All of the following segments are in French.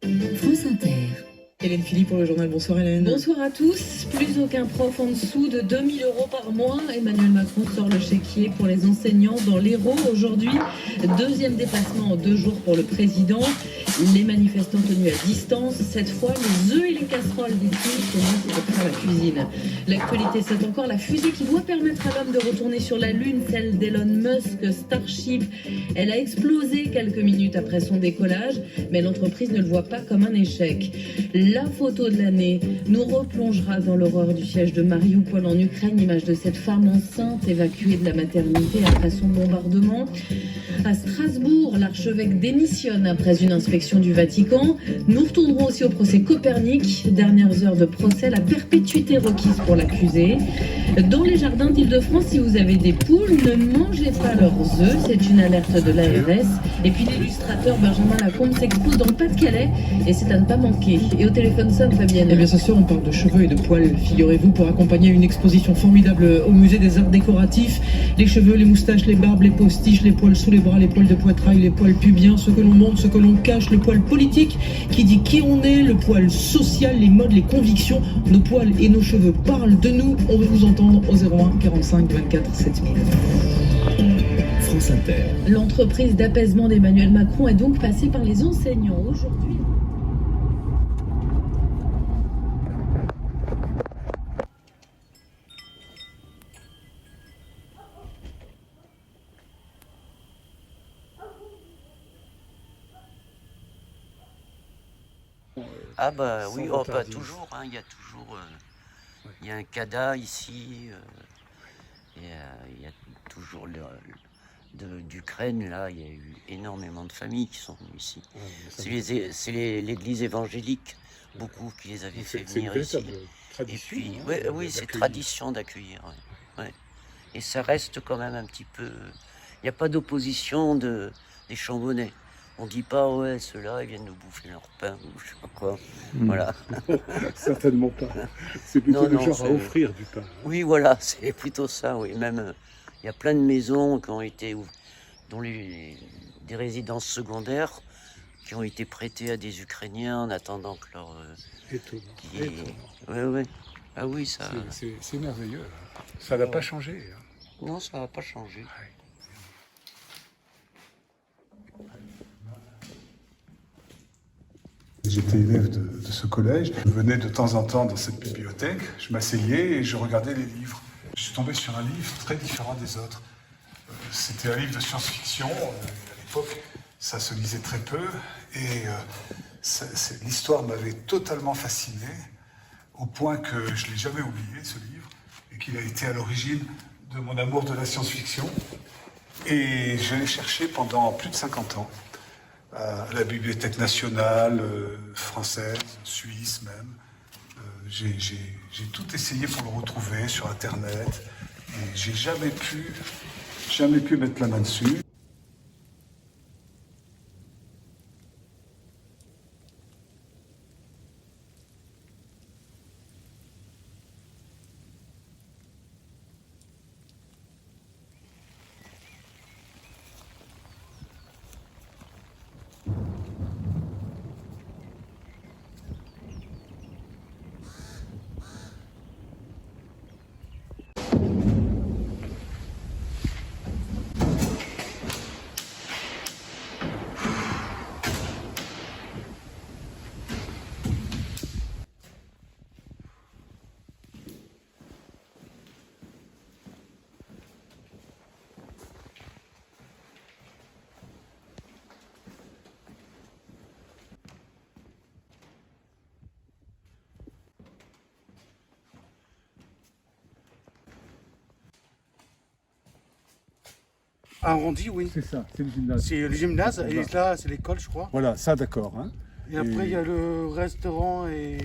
France Inter. Hélène Philippe pour le journal. Bonsoir Hélène. Bonsoir à tous. Plus aucun prof en dessous de 2 000 € par mois. Emmanuel Macron sort le chéquier pour les enseignants dans l'Hérault aujourd'hui. Deuxième déplacement en 2 jours pour le président. Les manifestants tenus à distance. Cette fois, les œufs et les casseroles, dit-il, c'est moi, c'est pour faire la cuisine. L'actualité, c'est encore la fusée qui doit permettre à l'homme de retourner sur la Lune, celle d'Elon Musk, Starship. Elle a explosé quelques minutes après son décollage, mais l'entreprise ne le voit pas comme un échec. La photo de l'année nous replongera dans l'horreur du siège de Marioupol en Ukraine, image de cette femme enceinte évacuée de la maternité après son bombardement. À Strasbourg, l'archevêque démissionne après une inspection du Vatican. Nous retournerons aussi au procès Copernic. Dernières heures de procès, la perpétuité requise pour l'accusé. Dans les jardins d'Île-de-France, si vous avez des poules, ne mangez pas leurs œufs. C'est une alerte de l'ARS. Et puis l'illustrateur Benjamin Lacombe s'expose dans le Pas-de-Calais. Et c'est à ne pas manquer. Et au téléphone sonne Fabienne. Eh bien ce soir on parle de cheveux et de poils, figurez-vous, pour accompagner une exposition formidable au musée des arts décoratifs. Les cheveux, les moustaches, les barbes, les postiches, les poils sous les bras, les poils de poitrail, les poils pubiens, ce que l'on monte, ce que l'on cache, le poil politique qui dit qui on est, le poil social, les modes, les convictions. Nos poils et nos cheveux parlent de nous. On veut vous entendre au 01 45 24 7000. France Inter. L'entreprise d'apaisement d'Emmanuel Macron est donc passée par les enseignants aujourd'hui. Ah bah oui, oh, pas toujours, hein, il y a toujours il y a un CADA ici, il y a toujours d'Ukraine, là, il y a eu énormément de familles qui sont venues ici. C'est l'église évangélique, beaucoup qui les avaient fait venir ici. Et puis, oui, c'est tradition d'accueillir. Ouais. Et ça reste quand même un petit peu... Il n'y a pas d'opposition des Chambonnais. On dit pas, ouais, ceux-là, ils viennent nous bouffer leur pain ou je sais pas quoi. Voilà. Certainement pas. C'est plutôt le genre à offrir du pain. Oui, voilà, c'est plutôt ça, oui. Même, il y a plein de maisons qui ont été... dont des résidences secondaires qui ont été prêtées à des Ukrainiens en attendant que leur... Étonnant. Ouais. Ah oui, ça... C'est merveilleux. Ça n'a pas changé. Non, ça n'a pas changé. Ouais. J'étais élève de ce collège. Je venais de temps en temps dans cette bibliothèque. Je m'asseyais et je regardais les livres. Je suis tombé sur un livre très différent des autres. C'était un livre de science-fiction. À l'époque, ça se lisait très peu. Et l'histoire m'avait totalement fasciné, au point que je ne l'ai jamais oublié, ce livre, et qu'il a été à l'origine de mon amour de la science-fiction. Et je l'ai cherché pendant plus de 50 ans. À la Bibliothèque nationale, française, suisse même. J'ai tout essayé pour le retrouver sur Internet. Et j'ai jamais pu mettre la main dessus. Arrondi, oui. C'est ça, c'est le gymnase. C'est le gymnase et là, c'est l'école, je crois. Voilà, ça d'accord. Hein. Et après, il y a le restaurant et...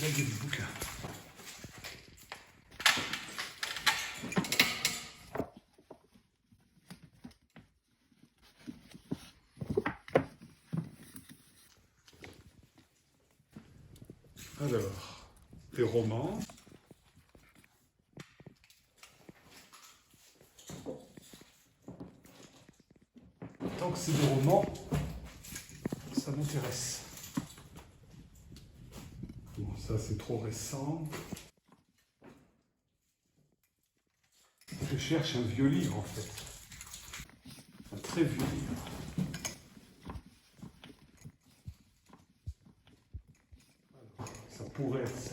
Là, il y a des bouquins. Alors, des romans. Tant que c'est des romans, ça m'intéresse. Bon, ça c'est trop récent. Je cherche un vieux livre en fait. Un très vieux livre. Alors, ça pourrait être ça.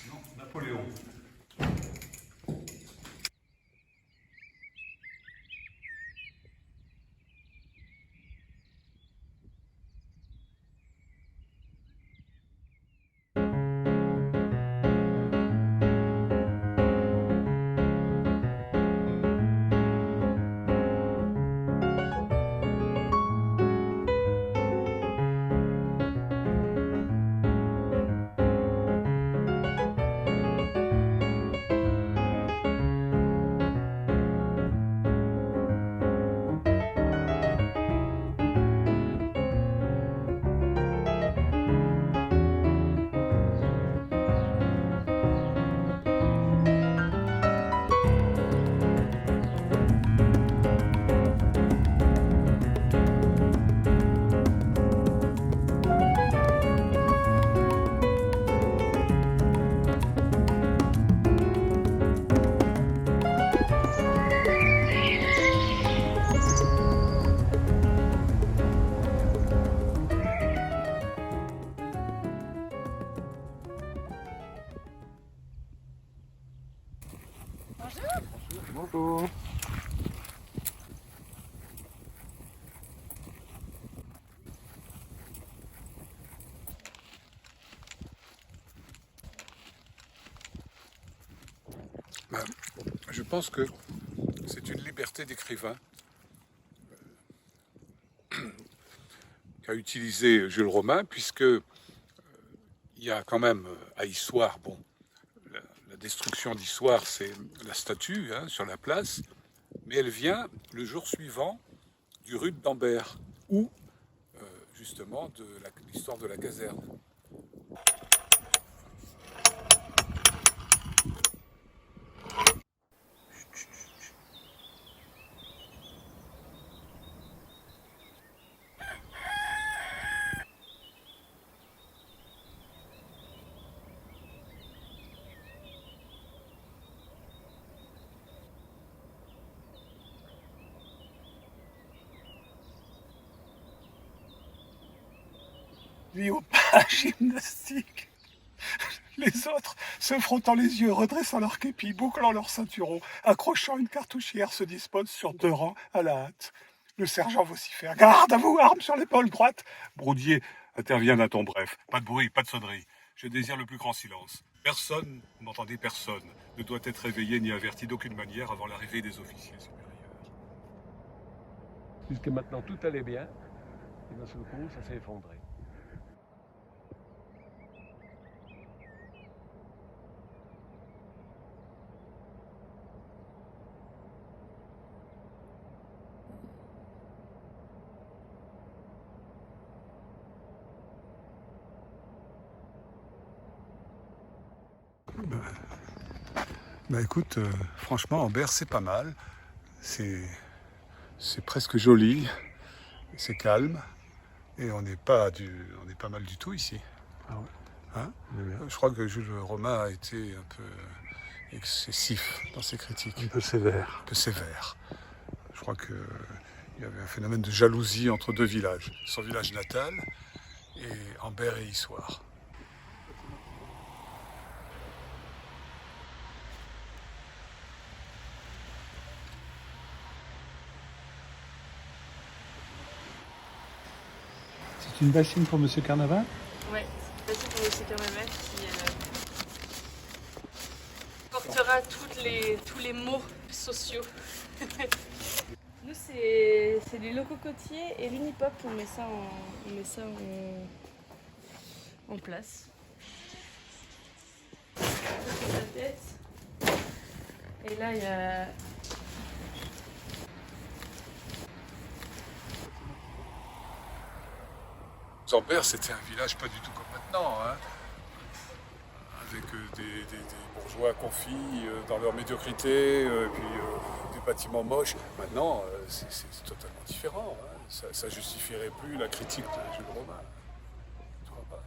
Non, Napoléon. Bonjour. Je pense que c'est une liberté d'écrivain qu'a utilisé Jules Romain, puisque il y a quand même à Issoire, bon, la destruction d'Issoire, c'est la statue sur la place, mais elle vient le jour suivant du rue d'Ambert, où justement de l'histoire de la caserne. Lui au pas gymnastique. Les autres, se frottant les yeux, redressant leur képi, bouclant leur ceinturon, accrochant une cartouchière, se disposent sur 2 rangs à la hâte. Le sergent vocifère. Garde à vous, arme sur l'épaule droite. Broudier intervient d'un ton bref. Pas de bruit, pas de sonnerie. Je désire le plus grand silence. Personne, vous m'entendez, personne, ne doit être réveillé ni averti d'aucune manière avant l'arrivée des officiers supérieurs. Jusqu'à maintenant, tout allait bien. Et d'un seul coup, ça s'est effondré. Bah écoute, franchement, Ambert, c'est pas mal. C'est presque joli, c'est calme, et on n'est pas mal du tout ici. Ah ouais. Hein? Je crois que Jules Romain a été un peu excessif dans ses critiques. Un peu sévère. Un peu sévère. Je crois qu'il y avait un phénomène de jalousie entre 2 villages. Son village natal et Ambert et Issoire. C'est une bassine pour Monsieur Carnavin? Oui, c'est une bassine pour Monsieur Carnavin qui portera tous les maux sociaux. Nous, c'est les locaux côtiers et l'unipop, on met ça en place. Ça, c'est sa tête. Et là, il y a... Zambert, c'était un village pas du tout comme maintenant, hein, avec des bourgeois confits dans leur médiocrité, puis des bâtiments moches. Maintenant, c'est totalement différent. Hein. Ça justifierait plus la critique de Jules Romain. Tu crois pas?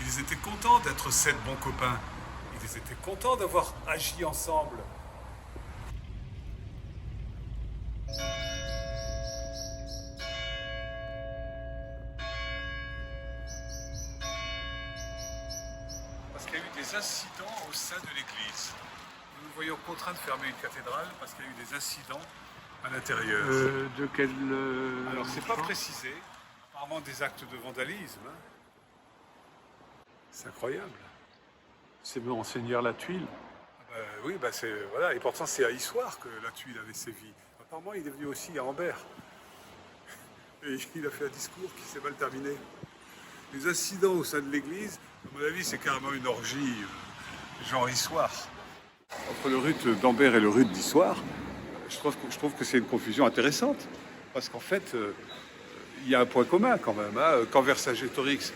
Ils étaient contents d'être 7 bons copains. Ils étaient contents d'avoir agi ensemble. Parce qu'il y a eu des incidents au sein de l'Église. Nous nous voyons contraints de fermer une cathédrale parce qu'il y a eu des incidents à l'intérieur. De quel... Alors, c'est pas précisé. Apparemment des actes de vandalisme. Hein. C'est incroyable. C'est Monseigneur La Tuile. Oui, c'est voilà. Et pourtant, c'est à Issoire que La Tuile avait sévi. Apparemment, il est venu aussi à Ambert. Et il a fait un discours qui s'est mal terminé. Les incidents au sein de l'Église, à mon avis, c'est carrément une orgie genre Issoire. Entre le rite d'Ambert et le rite d'Issoire, je trouve que c'est une confusion intéressante. Parce qu'en fait, il y a un point commun quand même. Hein. Quand Vercingétorix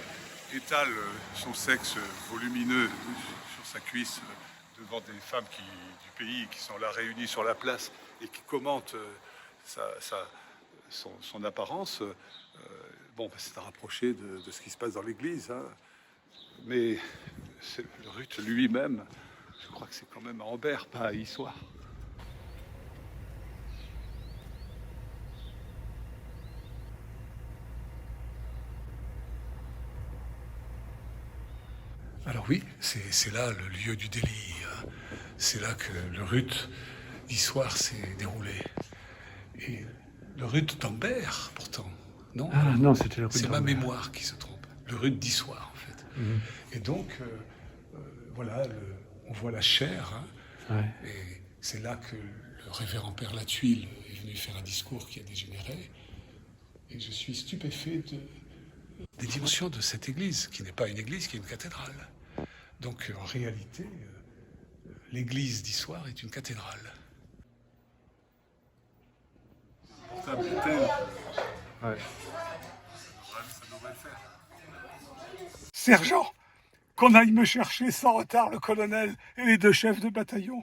étale son sexe volumineux sur sa cuisse devant des femmes du pays qui sont là réunies sur la place et qui commentent son apparence, c'est à rapprocher de ce qui se passe dans l'Église. Hein. Mais le rite lui-même, je crois que c'est quand même à Ambert, pas à Issoire. Alors oui, c'est là le lieu du délit. C'est là que le rut d'Issoire s'est déroulé. Et le rut d'Ambert, pourtant, non? Ah non, c'était le rut C'est ma d'Ambert. mémoire qui se trompe. Le rut d'Issoire, en fait. Mmh. Et donc, voilà, on voit la chair. Hein, ouais. Et c'est là que le révérend Père La Tuile est venu faire un discours qui a dégénéré. Et je suis stupéfait des dimensions de cette église, qui n'est pas une église, qui est une cathédrale. Donc en réalité, l'église d'Issoire est une cathédrale. Portable tel. Ouais. Ça devrait le faire. Sergent, qu'on aille me chercher sans retard le colonel et les 2 chefs de bataillon.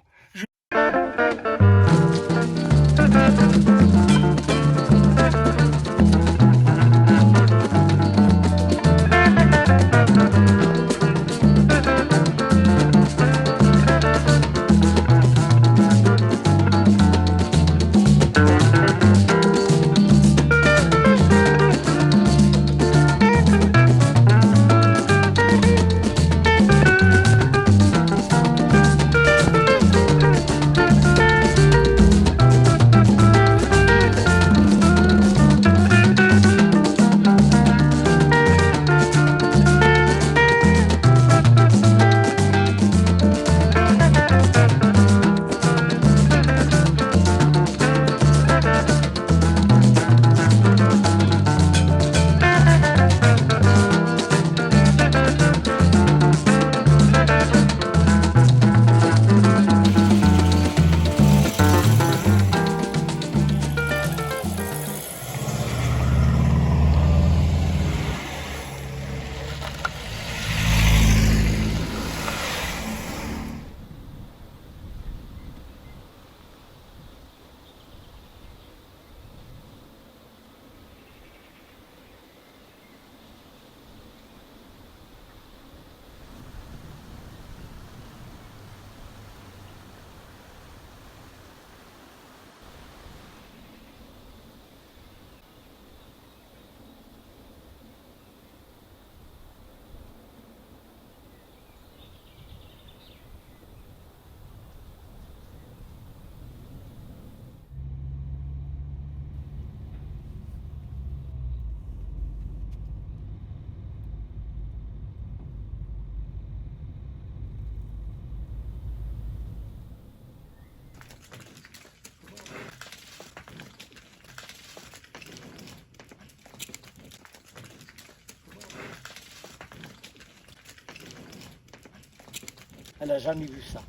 Elle n'a jamais vu ça.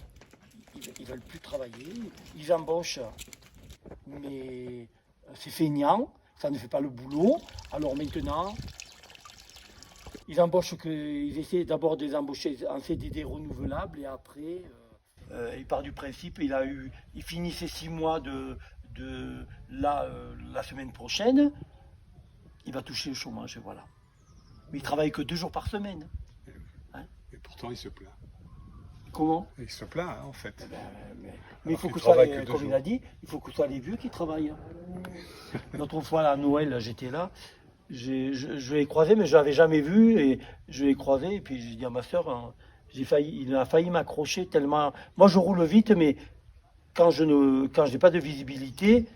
Ils ne veulent plus travailler, ils embauchent, mais c'est feignant, ça ne fait pas le boulot. Alors maintenant, ils essaient d'abord de les embaucher en CDD renouvelable et après, il part du principe, il finit ses 6 mois la semaine prochaine, il va toucher le chômage, voilà. Mais il travaille que 2 jours par semaine. Hein? Et pourtant, il se plaint. Comment? Il se plaint, hein, en fait. Mais il faut que ce soit, comme il a dit, il faut que ce soit les vieux qui travaillent. L'autre fois, à Noël, j'étais là, je l'ai croisé, mais je ne l'avais jamais vu, et je l'ai croisé, et puis j'ai dit à ma soeur, il a failli m'accrocher tellement... Moi, je roule vite, mais quand je n'ai pas de visibilité,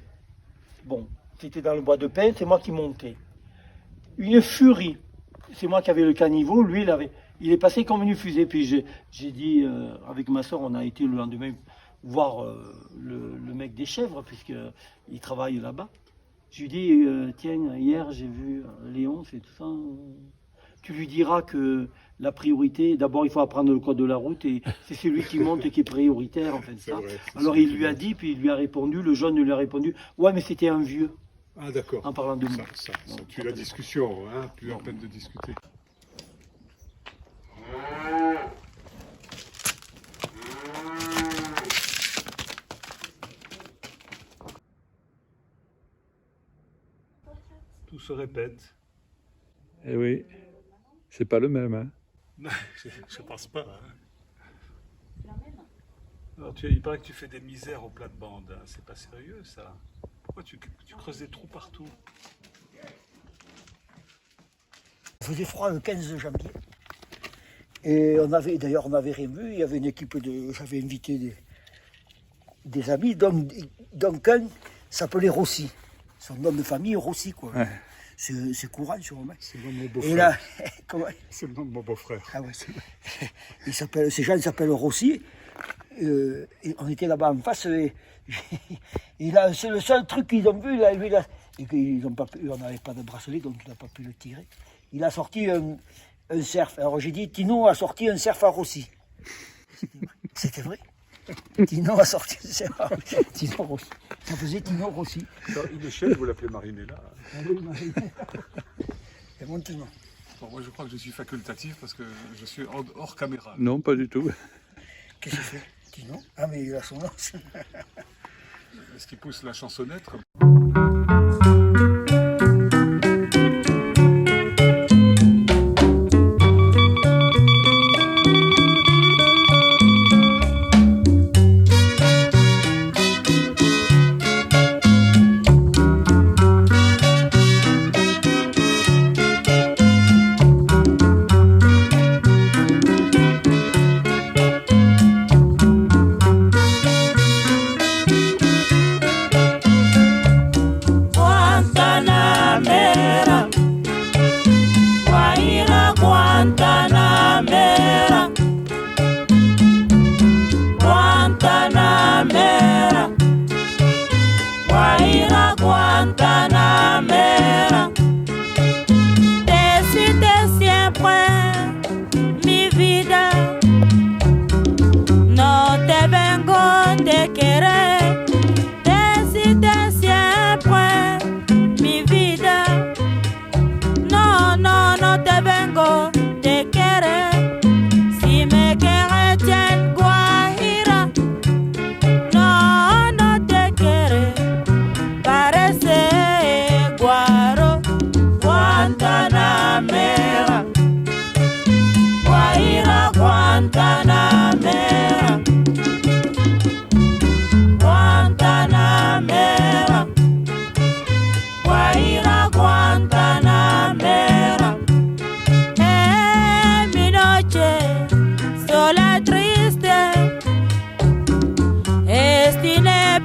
bon, c'était dans le bois de pin, c'est moi qui montais. Une furie. C'est moi qui avais le caniveau, lui, il est passé comme une fusée. Puis j'ai dit, avec ma soeur, on a été le lendemain voir le mec des chèvres, puisqu'il travaille là-bas. Je lui ai dit, tiens, hier j'ai vu Léon, c'est tout ça. Tu lui diras que la priorité, d'abord il faut apprendre le code de la route, et c'est celui qui monte qui est prioritaire, en fait. Ça. Vrai, alors il lui a dit, puis il lui a répondu, le jeune lui a répondu, ouais, mais c'était un vieux. Ah d'accord. En parlant de moi. Ça tue la discussion, hein, plus la peine de discuter. Tout se répète. Eh oui, c'est pas le même. Hein. Non, je pense pas. Hein. Alors, il paraît que tu fais des misères au plate-bande. Hein. C'est pas sérieux, ça. Pourquoi tu creuses des trous partout? Il faisait froid le 15 janvier. Et on avait rien vu. Il y avait une équipe j'avais invité des amis, donc un s'appelait Rossi. Son nom de famille, Rossi, quoi. Ouais. C'est courant, sur moi. C'est le nom de mon beau-frère. Et là, c'est le nom de mon beau-frère. Ah ouais, ces gens s'appellent Rossi. Et on était là-bas en face. Et là, c'est le seul truc qu'ils ont vu, là, lui, là. Et on n'avait pas de bracelet, donc il n'a pas pu le tirer. Il a sorti un cerf. Alors j'ai dit, Tino a sorti un cerf à Rossi. C'était vrai. Tino a sorti un cerf à Rossi. Tino Rossi. Ça faisait Tino Rossi. Il est chef, vous l'appelez Marinella. Oui, Marinella. C'est mon Tino. Bon, moi je crois que je suis facultatif parce que je suis hors caméra. Non, pas du tout. Qu'est-ce qu'il fait, Tino? Ah, mais il a son nom. Est-ce qu'il pousse la chansonnette comme...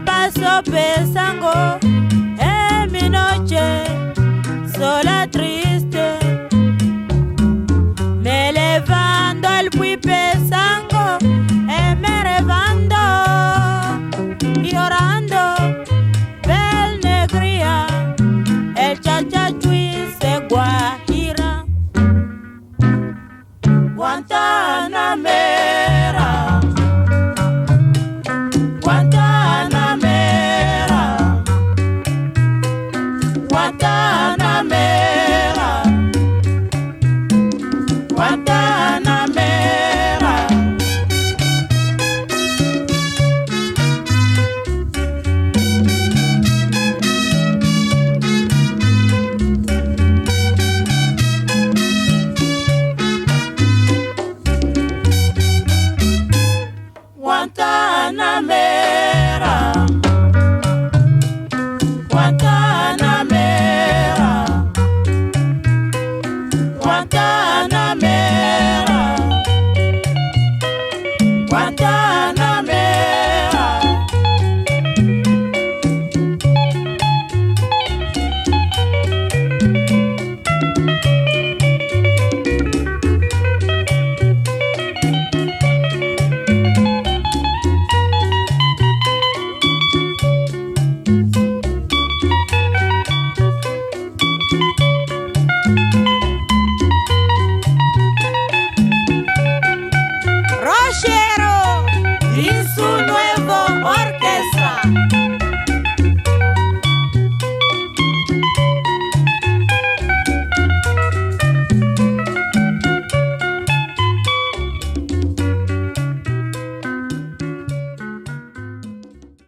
Pensando